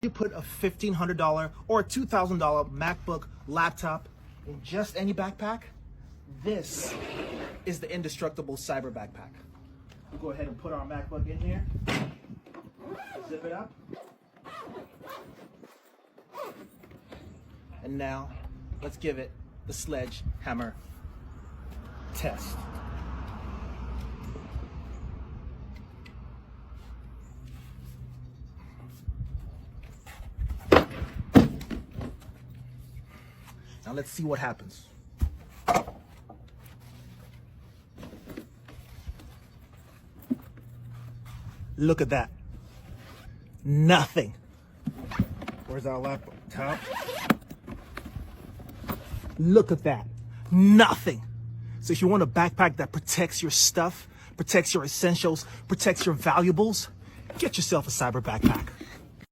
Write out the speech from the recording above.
You put a $1,500 or a $2,000 MacBook laptop in just any backpack, this is the indestructible cyber backpack. We'll go ahead and put our MacBook in here, zip it up, and now let's give it the sledgehammer test. Now let's see what happens. Look at that. Nothing. Where's our laptop? Look at that. Nothing. So if you want a backpack that protects your stuff, protects your essentials, protects your valuables, get yourself a cyber backpack.